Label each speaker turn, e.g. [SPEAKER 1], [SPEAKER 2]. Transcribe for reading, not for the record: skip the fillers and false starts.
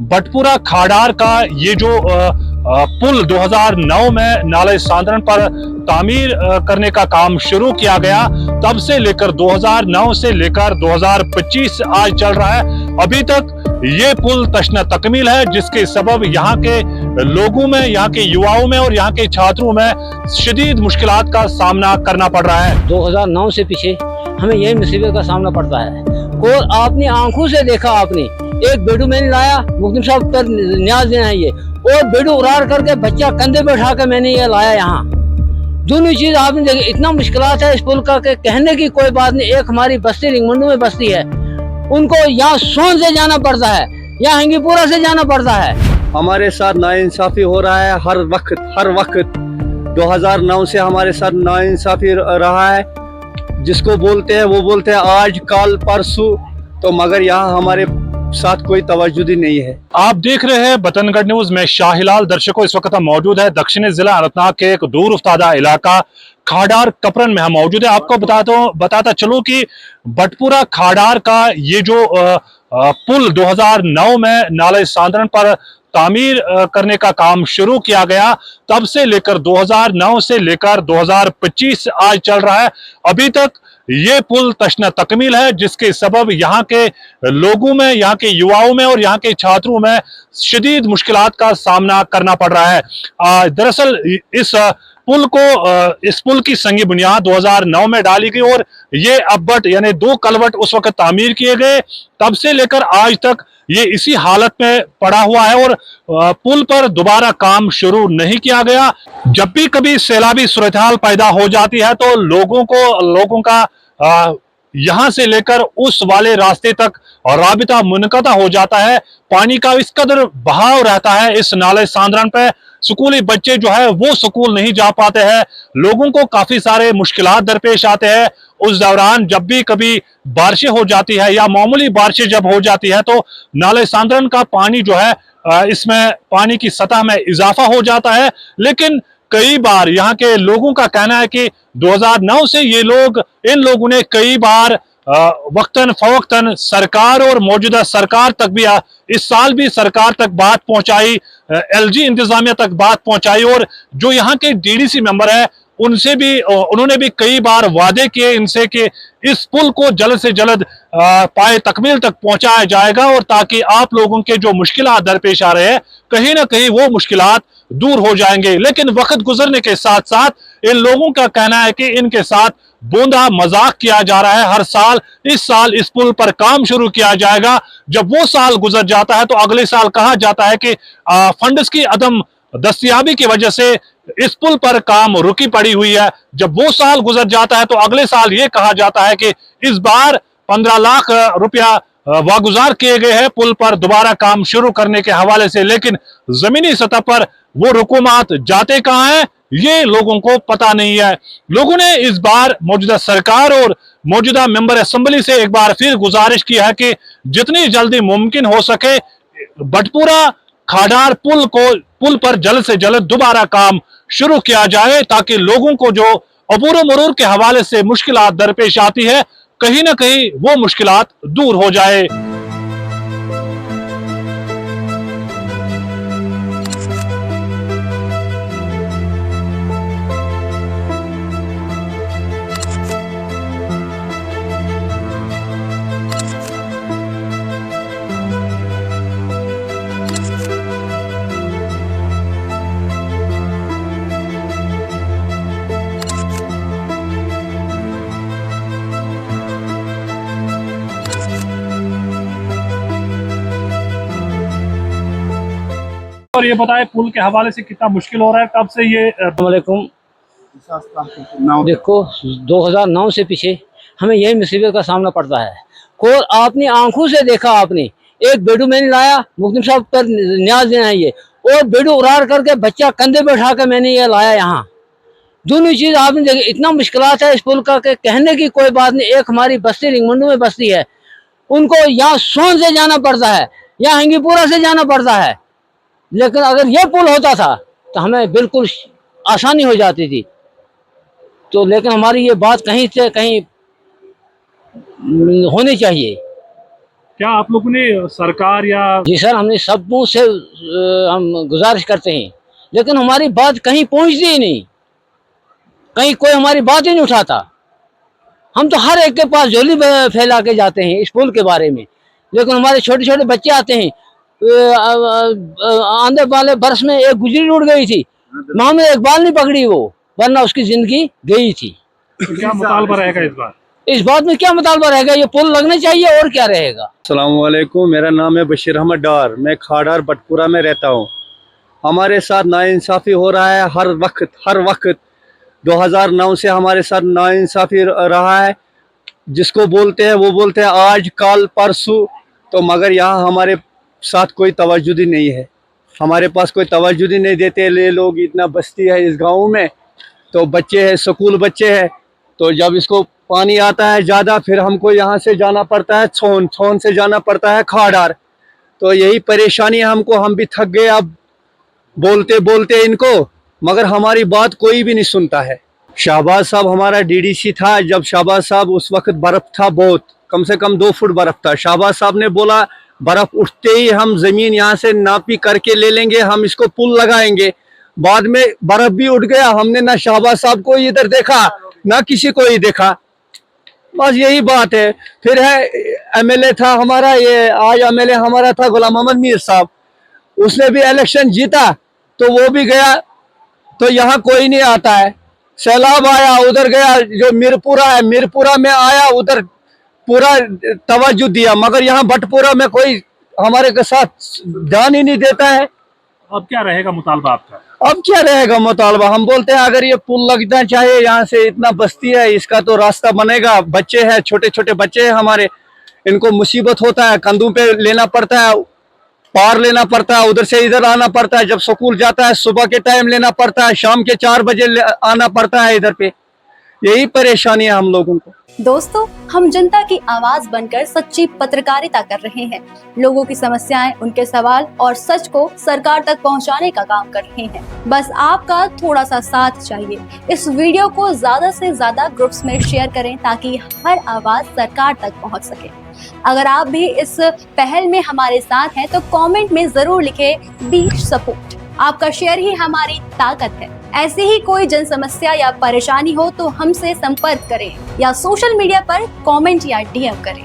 [SPEAKER 1] बटपुरा खाडार का ये जो पुल 2009 में नाले सांदरण पर तामीर करने का काम शुरू किया गया, तब से लेकर 2009 से लेकर 2025 आज चल रहा है। अभी तक ये पुल तश्न तकमील है, जिसके सबब यहाँ के लोगों में, यहाँ के युवाओं में और यहाँ के छात्रों में शदीद मुश्किलात का सामना करना पड़ रहा है।
[SPEAKER 2] 2009 से पीछे हमें यही मुसीबत का सामना पड़ता है। और आपने आंखों से देखा, आपने एक बेडू मैंने लाया, मुख्तिम साहब पर न्याज देना है ये, और बेडू उड़ार करके बच्चा कंधे पे उठा के मैंने ये लाया यहाँ। दोनों चीज आपने देखी। इतना मुश्किलात है इस पुल का कि कहने की कोई बात नहीं। एक हमारी बस्ती रिंगमंडू में बस्ती है, उनको यहाँ सोन से जाना पड़ता है, यहाँ हंगीपुरा से जाना पड़ता है।
[SPEAKER 3] हमारे साथ नाइंसाफी हो रहा है हर वक्त 2009 से हमारे साथ नाइंसाफी रहा है। जिसको बोलते हैं वो बोलते हैं आज कल परसों, तो मगर यहाँ हमारे साथ कोई तवज्जुदी नहीं है।
[SPEAKER 1] आप देख रहे हैं बतनगढ़ न्यूज में शाहिलाल। दर्शकों, इस वक्त हम मौजूद है दक्षिणी जिला अनंतनाग के एक दूर उफ्तादा इलाका खाडार कपरन में हम मौजूद है। आपको बताता चलूं कि बटपुरा खाडार का ये जो पुल 2009 में नाले सांदरण पर तामीर करने का काम शुरू किया गया, तब से लेकर 2009 से लेकर 2025 आज चल रहा है। अभी तक ये पुल तश्न तकमील है, जिसके सबब यहाँ के लोगों में, यहाँ के युवाओं में और यहाँ के छात्रों में शदीद मुश्किलात का सामना करना पड़ रहा है। दरअसल इस पुल की संगी बुनियाद 2009 में डाली गई और ये अब्बट यानी 2 कलवट उस वक्त तामीर किए गए। तब से लेकर आज तक ये इसी हालत में पड़ा हुआ है और पुल पर दोबारा काम शुरू नहीं किया गया। जब भी कभी सैलाबी सूरत हाल पैदा हो जाती है तो लोगों का यहाँ से लेकर उस वाले रास्ते तक राबिता मुनक़ता हो जाता है। पानी का इस कदर बहाव रहता है इस नाले सांदरण पे, स्कूली बच्चे जो है वो स्कूल नहीं जा पाते हैं। लोगों को काफी सारे मुश्किलात दरपेश आते हैं। उस दौरान जब भी कभी बारिशें हो जाती है या मामूली बारिशें जब हो जाती है तो नाले सांदरण का पानी जो है इसमें पानी की सतह में इजाफा हो जाता है। लेकिन कई बार यहाँ के लोगों का कहना है कि 2009 से इन लोगों ने कई बार वक्तन फवक्तन सरकार और मौजूदा सरकार तक भी, इस साल भी सरकार तक बात पहुंचाई, एलजी इंतजामिया तक बात पहुंचाई और जो यहाँ के डीडीसी मेंबर है उन्होंने भी कई बार वादे किए इनसे कि इस पुल को जल्द से जल्द पाए तकमील तक पहुंचाया जाएगा और ताकि आप लोगों के जो मुश्किलात दरपेश आ रहे हैं कहीं ना कहीं वो मुश्किलात दूर हो जाएंगे। लेकिन वक्त गुजरने के साथ साथ इन लोगों का कहना है कि इनके साथ बोंदा मजाक किया जा रहा है। हर साल इस पुल पर काम शुरू किया जाएगा, जब वो साल गुजर जाता है तो अगले साल कहा जाता है कि फंड्स की अदम दस्तयाबी की वजह से इस पुल पर काम रुकी पड़ी हुई है। जब वो साल गुजर जाता है तो अगले साल ये कहा जाता है कि इस बार 15 लाख रुपया वागुजार किए गए हैं पुल पर दोबारा काम शुरू करने के हवाले से। लेकिन जमीनी सतह पर वो रुकूमात जाते कहाँ हैं ये लोगों को पता नहीं है। लोगों ने इस बार मौजूदा सरकार और मौजूदा मेंबर असेंबली से एक बार फिर गुजारिश की है कि जितनी जल्दी मुमकिन हो सके बटपुरा खाडार पुल पर जल्द से जल्द दोबारा काम शुरू किया जाए, ताकि लोगों को जो अबूर मरूर के हवाले से मुश्किलात दरपेश आती है कहीं ना कहीं वो मुश्किलात दूर हो जाए। और ये बताए पुल के हवाले से कितना मुश्किल हो रहा है, कब से ये
[SPEAKER 2] वालेकुम। देखो 2009 से पीछे हमें यही मुसीबत का सामना पड़ता है। और आपने आंखों से देखा, आपने एक बेडू मैंने लाया, मुख्तिम साहब पर न्याज देना है ये, और बेडू उड़ार करके बच्चा कंधे पे उठा के मैंने ये लाया यहाँ। दोनों चीज आपने देखी। इतना मुश्किलात है इस पुल का कि कहने की कोई बात नहीं। एक हमारी बस्ती रिंगमंडू में बस्ती है, उनको यहाँ सोन से जाना पड़ता है, यहाँ हंगीपुरा से जाना पड़ता है। लेकिन अगर ये पुल होता था तो हमें बिल्कुल आसानी हो जाती थी। तो लेकिन हमारी ये बात कहीं से कहीं होनी चाहिए।
[SPEAKER 1] क्या आप लोगों ने सरकार या
[SPEAKER 2] जी सर, हमने सबों से हम गुजारिश करते हैं, लेकिन हमारी बात कहीं पहुंचती ही नहीं, कहीं कोई हमारी बात ही नहीं उठाता। हम तो हर एक के पास झोली फैला के जाते हैं इस पुल के बारे में, लेकिन हमारे छोटे छोटे बच्चे आते हैं। आंधे वाले बरस में एक गुजरी उड़ गई थी, मोहम्मद इकबाल नहीं पकड़ी वो, वरना उसकी जिंदगी गई थी।
[SPEAKER 1] तो क्या मुतालबा रहेगा इस बार?
[SPEAKER 2] इस बात में क्या मुतालबा रहेगा, ये पुल लगना चाहिए और क्या रहेगा।
[SPEAKER 3] अस्सलामुअलैकुम, मेरा नाम है बशीर अहमद डार, मैं खाड़ार बटपुरा में रहता हूँ। हमारे साथ नाइंसाफ़ी हो रहा है हर वक्त 2009 से हमारे साथ नाइंसाफ़ी रहा है। जिसको बोलते हैं वो बोलते हैं आज कल परसों, तो मगर यहाँ हमारे साथ कोई तवज्जुदी नहीं है, हमारे पास कोई तवज्जुदी नहीं देते ये लोग। इतना बस्ती है इस गांव में, तो बच्चे हैं, स्कूल बच्चे हैं, तो जब इसको पानी आता है ज़्यादा, फिर हमको यहाँ से जाना पड़ता है छोन से जाना पड़ता है खाड़ार। तो यही परेशानी है हमको, हम भी थक गए अब बोलते बोलते इनको, मगर हमारी बात कोई भी नहीं सुनता है। शाहबाज साहब हमारा डीडीसी था, जब शाहबाज साहब उस वक्त बर्फ़ था बहुत, कम से कम 2 फुट बर्फ़ था। शाहबाज साहब ने बोला बर्फ़ उठते ही हम ज़मीन यहाँ से नापी करके ले लेंगे, हम इसको पुल लगाएंगे। बाद में बर्फ़ भी उठ गया, हमने ना शाहबाज साहब को इधर देखा ना किसी को ही देखा, बस यही बात है। फिर है एमएलए था हमारा, ये आज एमएलए हमारा था गुलाम मोहम्मद मीर साहब, उसने भी इलेक्शन जीता तो वो भी गया, तो यहाँ कोई नहीं आता है। सैलाब आया उधर गया, जो मीरपुरा है मीरपुरा में आया, उधर पूरा तवज्जो दिया, मगर यहाँ बटपुरा में कोई हमारे के साथ ध्यान ही नहीं देता है।
[SPEAKER 1] अब क्या रहेगा मुतालबा आपका?
[SPEAKER 3] अब क्या रहेगा मुतालबा, हम बोलते हैं अगर ये पुल लगना चाहिए, यहाँ से इतना बस्ती है, इसका तो रास्ता बनेगा। बच्चे हैं, छोटे छोटे बच्चे हैं हमारे, इनको मुसीबत होता है, कंधों पे लेना पड़ता है, पार लेना पड़ता है, उधर से इधर आना पड़ता है। जब स्कूल जाता है सुबह के टाइम लेना पड़ता है, शाम के 4 बजे आना पड़ता है इधर पे। यही परेशानी है हम लोगों को।
[SPEAKER 4] दोस्तों, हम जनता की आवाज बनकर सच्ची पत्रकारिता कर रहे हैं। लोगों की समस्याएं, उनके सवाल और सच को सरकार तक पहुंचाने का काम कर रहे हैं। बस आपका थोड़ा सा साथ चाहिए। इस वीडियो को ज्यादा से ज्यादा ग्रुप्स में शेयर करें ताकि हर आवाज सरकार तक पहुंच सके। अगर आप भी इस पहल में हमारे साथ हैं तो कमेंट में जरूर लिखें बी सपोर्ट। आपका शेयर ही हमारी ताकत है। ऐसी ही कोई जन समस्या या परेशानी हो तो हमसे संपर्क करें या सोशल मीडिया पर कमेंट या डीएम करें।